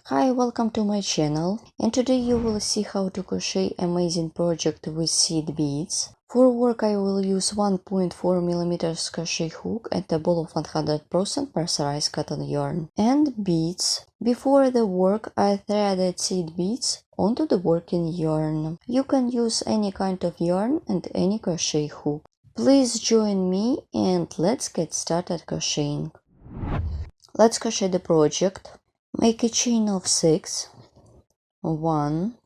Hi, welcome to my channel, and today you will see how to crochet amazing project with seed beads. For work I will use 1.4mm crochet hook and a ball of 100% mercerized cotton yarn and beads. Before the work I threaded seed beads onto the working yarn. You can use any kind of yarn and any crochet hook. Please join me and let's get started crocheting. Let's crochet the project. Make a chain of 6. 1,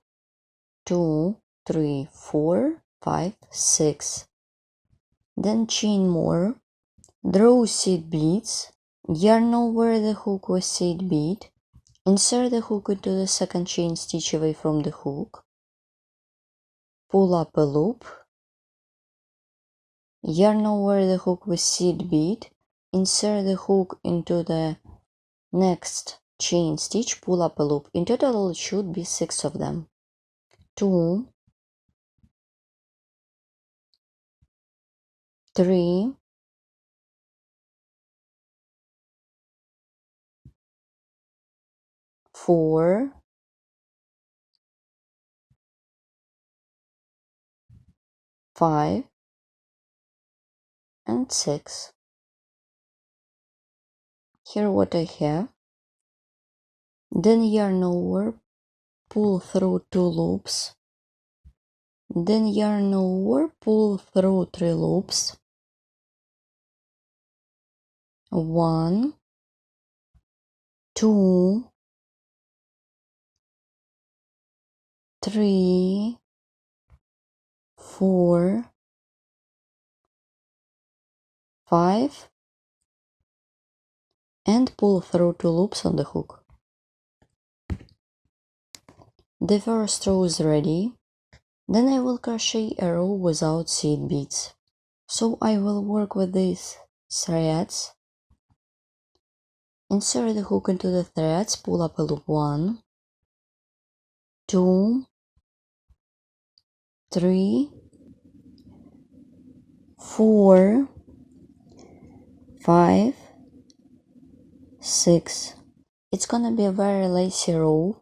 2, 3, 4, 5, 6. Then chain more. Draw seed beads. Yarn over the hook with seed bead. Insert the hook into the second chain stitch away from the hook. Pull up a loop. Yarn over the hook with seed bead. Insert the hook into the next chain stitch, pull up a loop. In total it should be 6 of them. 2, 3, 4, 5, and 6. Here what I have. Then yarn over, pull through 2 loops. Then yarn over, pull through 3 loops. 1, 2, 3, 4, 5, and pull through 2 loops on the hook. The first row is ready. Then I will crochet a row without seed beads. So I will work with these threads. Insert the hook into the threads, pull up a loop. 1, 2, 3, 4, 5, 6. It's gonna be a very lacy row.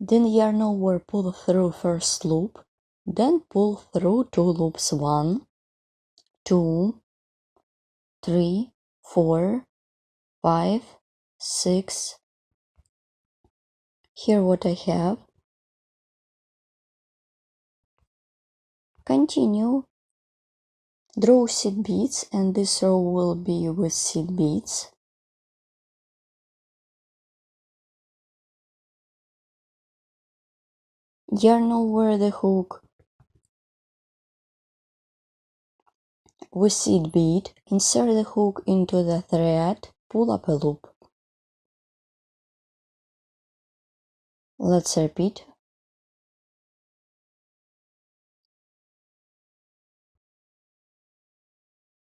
Then yarn over, pull through first loop, then pull through 2 loops. 1, 2, 3, 4, 5, 6. Here what I have. Continue. Draw seed beads, and this row will be with seed beads. Yarn over the hook with seed bead, insert the hook into the thread, pull up a loop. Let's repeat.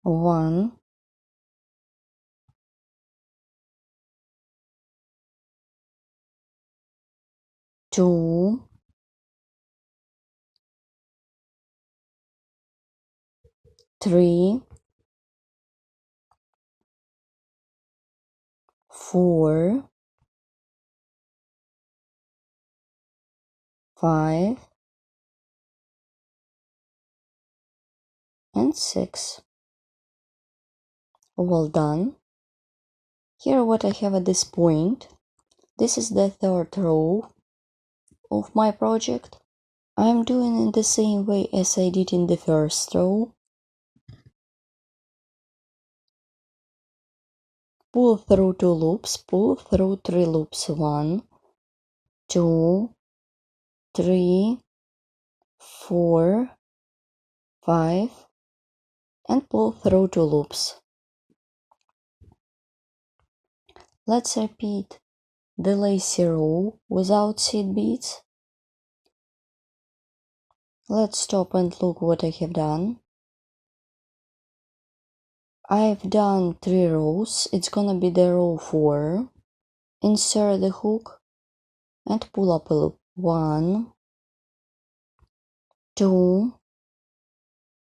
One, 2, 3, 4, 5, and 6. Well done. Here what I have at this point. This is the third row of my project. I'm doing it the same way as I did in the first row. Pull through 2 loops, pull through 3 loops. 1, 2, 3, 4, 5, and pull through 2 loops. Let's repeat the lacy row without seed beads. Let's stop and look what I have done. I've done 3 rows. It's gonna be the row 4. Insert the hook and pull up a loop. 1, 2,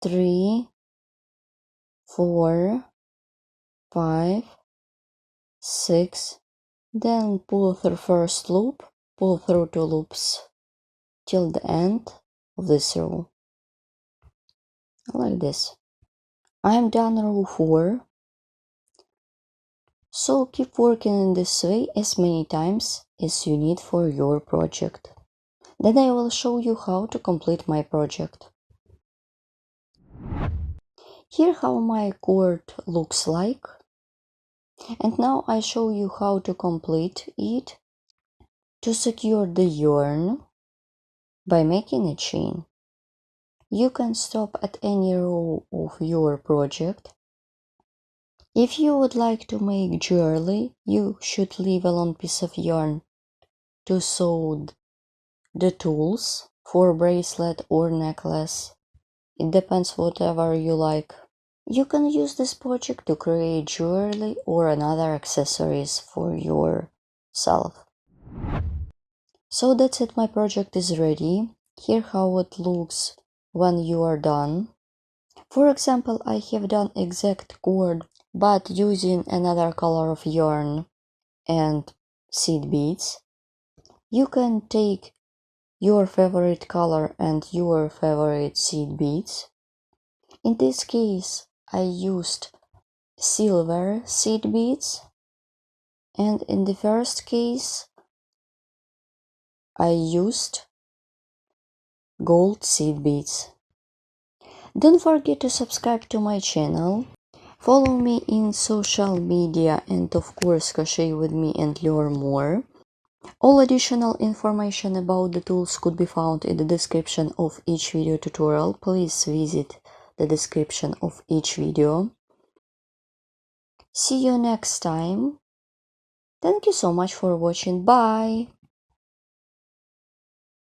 3, 4, 5, 6. Then pull through first loop pull through 2 loops till the end of this row, like this. I am done row 4, so keep working in this way as many times as you need for your project. Then I will show you how to complete my project. Here how my cord looks like, and now I show you how to complete it. To secure the yarn by making a chain. You can stop at any row of your project. If you would like to make jewelry, you should leave a long piece of yarn to sew the tools for bracelet or necklace. It depends whatever you like. You can use this project to create jewelry or another accessories for yourself. So that's it, my project is ready. Here how it looks when you are done. For example, I have done exact cord but using another color of yarn and seed beads. You can take your favorite color and your favorite seed beads. In this case, I used silver seed beads, and in the first case, I used gold seed beads. Don't forget to subscribe to my channel, follow me in social media, and of course crochet with me and learn more. All additional information about the tools could be found in the description of each video tutorial. Please visit the description of each video. See you next time. Thank you so much for watching. Bye!